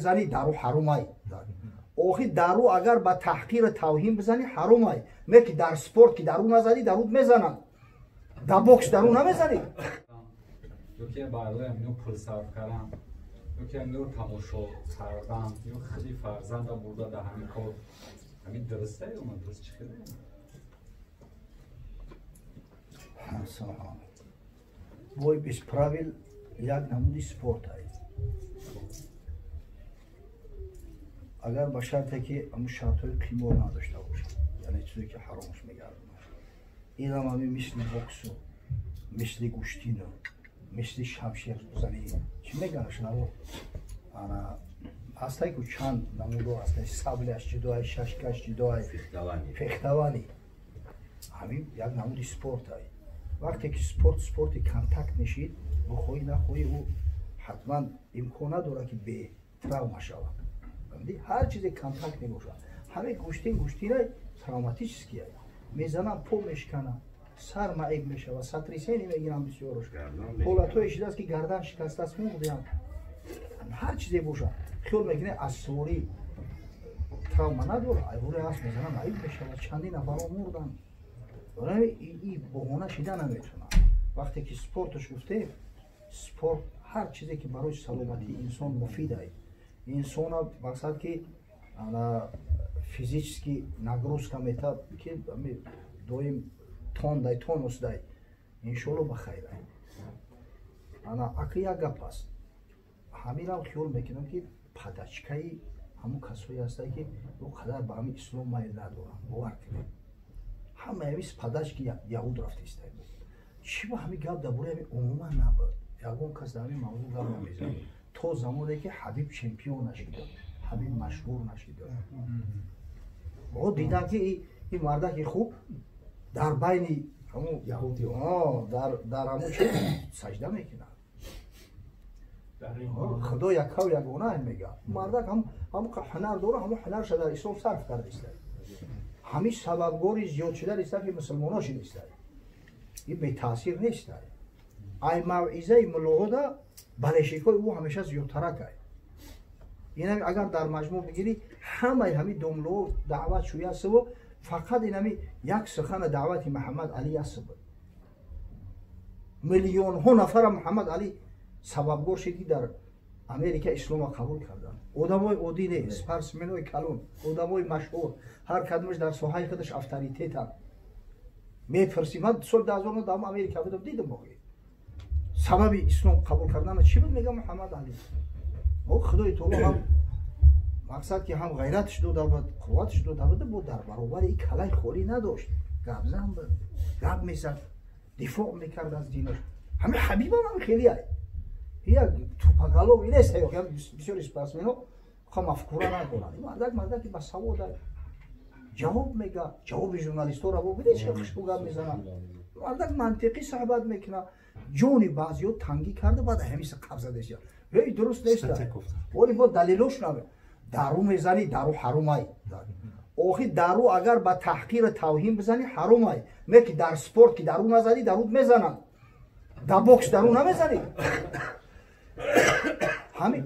мезанӣ дару ҳарумай. охир дару агар ба таҳқир тавҳим бизанӣ ҳарумай. ме ки дар спорт ки дару назанӣ даруд мезананд. Дар бокс дару намезанӣ. Yoki barda ino pul sarf kardن yoki ino tamosho kardن yo خیلی فرزند burada da همین کار همین درسته یا من درست چیکاره бой без правил як намуди спорт аст. агар ба шарте ки аму шартҳои қимор надошта бошад, яъне чизе ки ҳаромш мегардонад. инам ҳами мисли боксу, мисли гӯштину, мисли шамшерзанӣ чӣ мегӯянд шунаво ана ҳастае ку чанд намудо ҳастае сабляш ҷудоае шашкаш ҷудоае фехтаванӣ ҳамин як намуди спорт аст. вақте ки спорти контакт мешид бихоҳӣ нахоҳӣ ӯ ҳатман имкон надорад ки бетравма шавад. ҳар чизе контакт мебошад. ҳамин гӯштинай травматический аст. мезанам по мешканам, сар маиб мешавад, сотрясение мегирам бисёрош. ҳолатҳое шидааст ки гардан шикастааст муғдиам. ҳар чизе бошад. хиёл мекунед аз сувори травма надорад, айворе аст мезанам маиб мешавад, чандин нафарон мурданд. ин боҳона шида наметавонад. вақте ки спорташ гуфтем, спорт ҳар чизе ки барои саломатии инсон муфид аст. инсона мақсад ки физически нагрузка метавад ки доим тондай тонусдай иншоалло ба хайр аст. ака як гап аст. ҳаминам хиёл мекунам ки падачкаи ҳамун касое ҳастанд ки ӯ қадар ба ҳамин ислом майл надоранд. бовар кунед ҳама ҳамис падачки яҳуд рафтаистад. чӣ ба ҳамин гап дар бораи ҳамин умуман набуд. ягон кас дар ҳамин мавзӯъ гап намезанад. то замоне ки ҳабиб чемпион нашидод, ҳабиб машҳур нашидод. мо дидам ки ин мардаки хуб дар байни ҳамун дар ҳамун чи сажда мекунад. худо якав ягона мегӯяд. мардак ҳамун ҳунар дорад, ҳамун ҳунарша дар ислом сарф кардааст. ҳамин сабабгори зиёд шудан истад ки мусулмонон шудааст. ин бетаъсир нест. ай мавъизаи мулоҳода балешикои ӯ ҳамеша зиёдтарак аст. ин агар дар маҷмӯъ бигирӣ ҳамаи ҳамин домлаҳо даъват шуясу фақат ин ҳамин як сухана даъвати Муҳаммад Али аст. миллионҳо нафара Муҳаммад Али сабабгор шуд ки дар Америка ислома қабул карданд. одамои оддӣ не, спортсменои калон, одамои машҳур, ҳар кадомаш дар соҳаи худаш авторитетанд. мепурсӣ ман соли 2009 дар Америка будам дидам воқеан. сабаби ислом қабул карданаш чӣ буд? мегӯям Муҳаммад Али. худои таоло ҳам мақсад ки ҳам ғайраташ дода буд, қувваташ дода буд, бо дар баробари ин калаи холӣ надошт. гапзан буд, гап мезад, дифоъ мекард аз динаш. ҳамин ҳабибам ҳам хеле аст. як тупагалови нест. бисёри спортсменҳо мафкура надоранд. мардаки басавод аст. ҷавоб мегӯяд. ҷавоби журналистҳоро бо бидед чӣ хушбу гап мезананд. мардак мантиқӣ суҳбат мекунад. ҷони баъзиҳо тангӣ карда баъд ҳамиса қабза дест. дуруст нест. вале бо далилош намед. дару мезанӣ дару ҳарумай. охир дару агар ба таҳқир тавҳим бизанӣ ҳарумай. ме ки дар спорт ки дару назанӣ даруд мезананд. дар бокс дару намезанӣ. ҳамин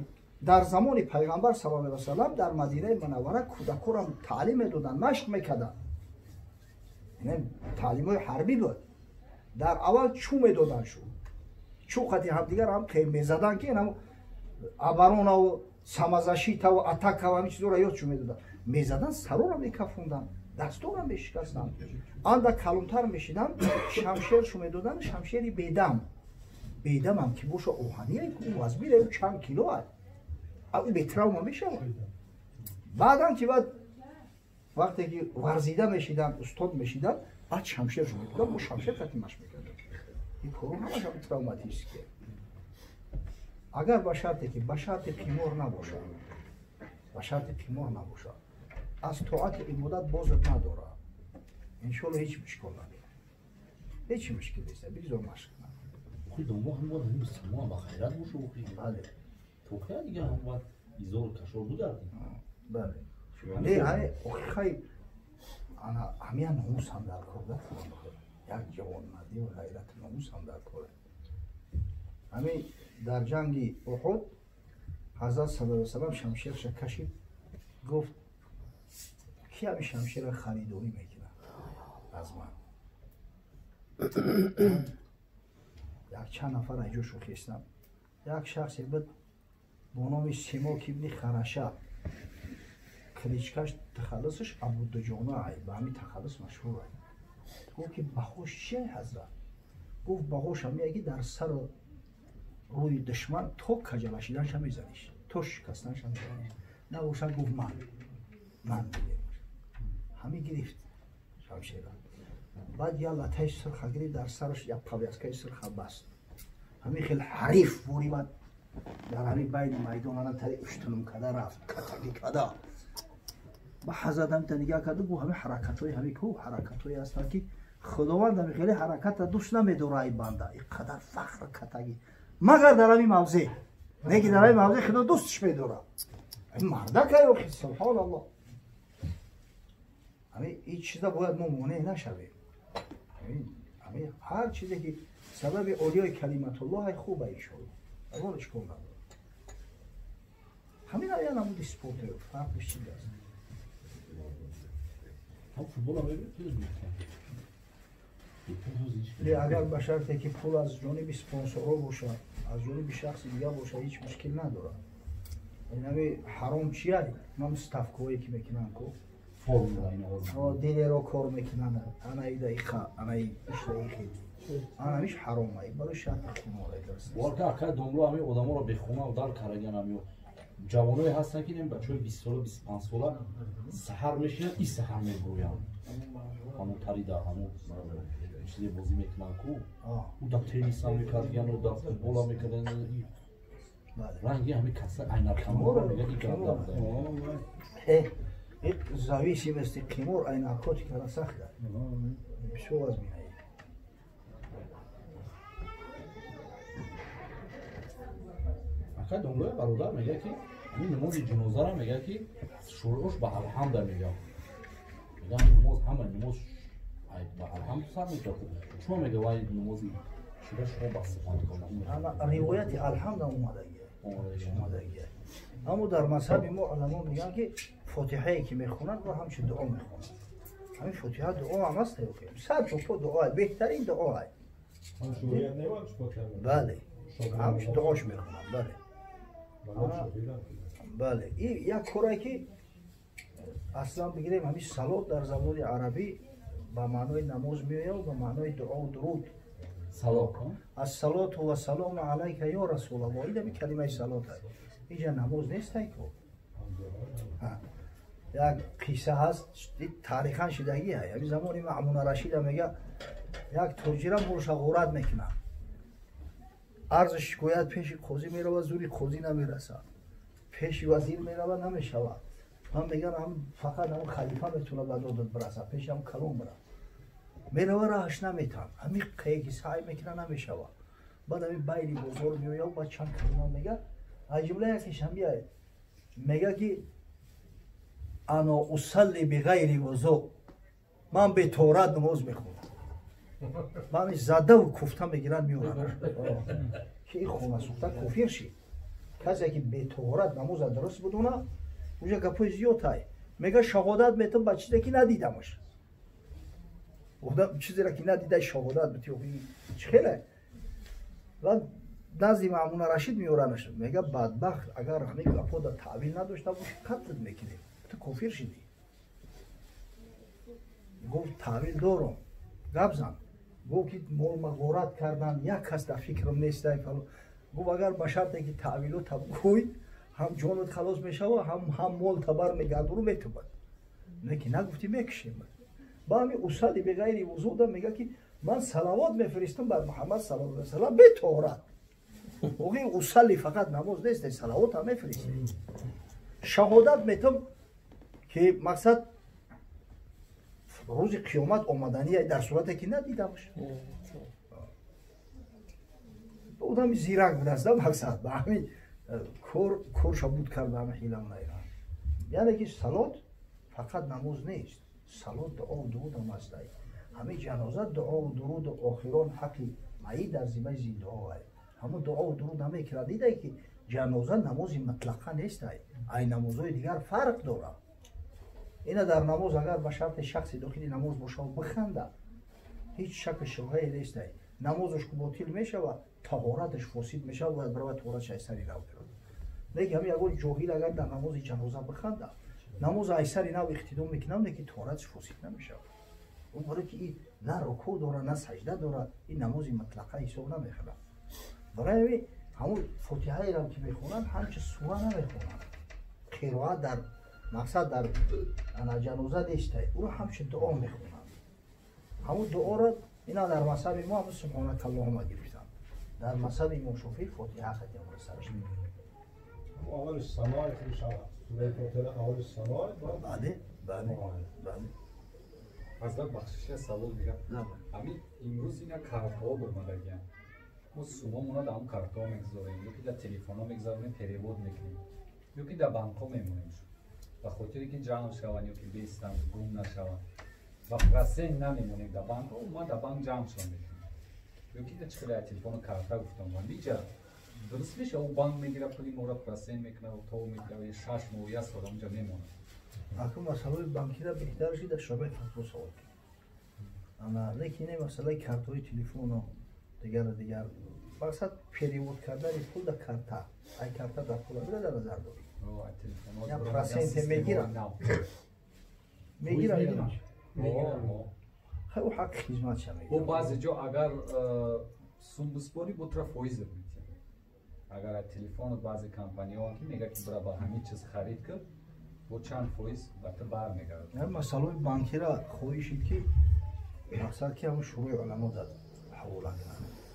дар замони пайғамбар саллаллоҳу алайҳи ва саллам дар Мадинаи Мунаввара кӯдаконро таълим медоданд, машқ мекарданд. таълимҳои ҳарбӣ буд. дар аввал чӯ медоданд. чӯ хати ҳамдигар ҳам қем мезаданд ки абаронаву самазашитаву атакаву ҳамин чизоро ёд чӯ медоданд. мезаданд, сароро мекафонданд, дастора мешикастанд. андак калонтар мешиданд, шамшер чӯ медоданд, шамшери бедам. бедамам ки боша оҳанияй ку вазбире чанд кило аст. ӯ бетравма мешавад. баъдан ки баъд вақте ки варзида мешиданд, устод мешиданд, баъд шамшер чӯ медоданд, бо шамшер хати машқ мекарданд. ин кору ҳамаш травматический. агар ба шарте ки ба шарти қимор набошад, ба шарти қимор набошад, аз тоати ибодат бозат надорад, иншоалло ҳеҷ мушкил надорад. ҳеҷ мушкил нест. бигзор машқ кунад. دنبال هم باید همین سما با خیرات باشه و خیلی بله تو که دیگه هم باید ایزار کشور بگردیم بله نه های خیلی انا همین ناموس هم در کار دارم یک جوان مردی و غیرت ناموس هم در کار همین در جنگ احد حضرت صلی الله علیه و سلم شمشیرش کشید گفت کی همین شمشیر خریداری میکنه از من یک چند نفر اینجا شوخیستم یک شخصی بود با نام سیماک ابن خرشه کلیچکش تخلصش ابودجانه ای به همین تخلص مشهور ای گفت که بخوش چیه حضرت گفت بخوش هم میگی در سر روی دشمن تو کجلاشیدنش هم میزنیش تو شکستنش هم میزنیش نه روشن گفت من میگم همین گرفت شمشیر بعد یا لطهش سرخه گرفت در سرش یک پویسکه سرخه بست همین خیلی حریف بوری بعد در همین بین میدان آنها تری اشتنم کده رفت کتاکی کده با حضرت هم تنگه کده گو همین حرکت های همین کو حرکت های هستن که خداوند همین خیلی حرکت دوست نمیداره ای بنده اینقدر فخر کتگی مگر در همین موضع نگی در همین موضع خدا دوستش میداره این مرده که یوخی سبحان الله همین این چیزا باید ما مانع نشویم همین هر چیزی که سبب اولیای کلمت الله خوبه ایشون اولش کن نداره همین ها یه نمود سپورت رو فرقش چیزی هست اگر به شرطی که پول از جانب سپانسورا باشه از جانب شخص دیگه باشه هیچ مشکل نداره این همین حرام چیه؟ من ستفکوهایی که میکنن کو دیلی رو کار میکنن انا ای دقیقه انا ای اشتایخی انا همیش حرام ای برای شرط خوناره درست والکه اکر دنبلو همه آدم ها رو بخونه و در کرگن همی جوانای هستن که این بچه های 20 ساله 25 ساله سحر میشینن این سحر میگوین همون تریده همون چیزی بازی میکنن کو او در تنیس هم میکردن و در فوتبال هم میکردن رنگی همه کسر عینک همه رو میگه این گرد دارده این زاویسی مثل قیمور عینکاتی که سخته بسیار از مینه اکر دنبلوی برادر میگه که همین نماز جنازه را میگه که شروعش به الحمد میگه میگه نماز همه نماز به الحمد سر میگه چون میگه وای نمازی شده شما بس سفان کنه روایت الحمد اومدگیه اما در مذهب ما علما میگن که فاتحه که میخونن و همچه دعا میخونن همین فاتحه دعا هم هست صد تا دعا بهترین دعا ہے بله همچه دعاش میخونن بله این یک کاری که اصلا بگیریم همین صلات در زبان عربی با معنای نماز میآید و با معنای دعا و درود صلات الصلاة و السلام علیک یا رسول الله این همین کلمه صلات است اینجا نماز نیست ای کو یک قصه هست تاریخاً شدگی است همین زمان مأمون رشید میگه یک تاجر برش غورت میکنه عرض شکایت پیش قاضی میره زوری قاضی نمیرسه پیش وزیر میره نمیشود من میگم هم فقط هم خلیفه میتونه به دادت برسه پیش هم کلون بره میره راهش نمیتن همین قیقی سعی میکنه نمیشود بعد همین بیلی بزرگ میوید و با چند کلمه میگه از جمله یکیش هم بیاید میگه که انا اصلی بغیر وضو من به طهارت نماز میخونم من زده و کوفته میگیرن میورن که این خونه سوخته کافر شید کسی که به طهارت نماز درست بدونه اونجا گپای زیاد های میگه شهادت میتونم با چیزی که ندیدمش چیزی را که ندیده شهادت بتونی چه خیله و نزد مأمون رشید میورنش میگه بدبخت اگر همین گپا در تعویل نداشته باشه قتلت میکنیم تو کافر شدی گفت تعویل دارم گپ زن گفت که مول مغورت کردن یک کس در فکرم نیست گفت اگر به شرطی که تعویلو تبگوی هم جانت خلاص میشه و هم مول تبر میگرد رو میتوبد نکی نگفتی میکشیم با همین اصلی به غیر وضو میگه که من صلوات میفرستم بر محمد صلی الله علیه و سلم به طهارت اوگی اصلی فقط نماز نیست صلوات هم میفرستم شهادت میتونم که مقصد روز قیامت آمدنی در صورتی که ندیدمش بودم زیرک بدست مقصد به همین کور شبود کردم حیلم نیرم یعنی که صلات فقط نماز نیست صلات دعا و درود هم هست همه جنازه دعا و درود و آخران حقی معی در زمه زنده ها همون دعا و درود همه کرده دیده که ҷаноза намози мутлақа нест. ай намозҳои дигар фарқ дорад. ина дар намоз агар ба шарти шахси дохили намоз бошад биханда ҳеҷ шаку шубҳае нест. намозаш ку ботил мешавад, таҳораташ фосид мешавад ва барои таҳораташ айсари нав мешавад. Лекин ҳамин ягон ҷоҳил агар дар намози ҷаноза биханда, намоз айсари нав иқтидом мекунад, лекин таҳораташ фосид намешавад. он барои ки ин на рукӯъ дорад, на саҷда дорад, ин намози мутлақа ҳисоб намехӯрад. барои ҳамин ҳамун фотиҳаерам ки мехонанд ҳамчи сура намехонанд. қироат дар мақсад дар ҷаноза нест, уро ҳамчи дуо мехонанд. ҳамун дуоро ина дар мазҳаби мо ҳамун субҳонакаллоҳума гирифтанд. дар мазҳаби имом шофиӣ фотиҳа хатм сараш اول سماع خیلی شود سوره فاتحه اول سماع бале бале бале. ҳазрат бахшиша савол мегӯям. ҳамин имрӯз ина картҳо омадагиян. мо сумо монад ҳам картҳо мегузорем, ё ки дар телефонҳо мегузаронем, перевод мекунем, ё ки дар банкҳо мемонем. ба хотире ки ҷамъ шаванд ё ки бестанд, гум нашаванд. ва прасен намемонем дар банкҳо, мо дар банк ҷамъшон мекунем. ё ки дар чиқадар телефону карта гуфтам ман диҷа дуруст меша у банк мегира пули моро прасен мекунад, то мегира 6 моҳ я сол онҷа мемонад. акун масъалаи банкира беҳтараш дар шоҳбаи фатво савол кунед. ана лекин ин масъалаи картҳои телефону дигар мақсад перевод кардани пул дар карта, ай карта дар пул бира дар назар доред. Я проценте мегира ӯ ҳаққи хизматша бо мегира. баъзе ҷо агар сум биспорӣ бо тара фоиз мекунӣ. агар телефонот баъзе компаниҳо ки мегӯяд ки бира ба ҳамин чиз харид кар, бо чанд фоиз ба ту бармегардад. масъалаи банкира хоҳишед ки мақсад ки ҳамун шурӯи уламо дар ҳавола кунанд.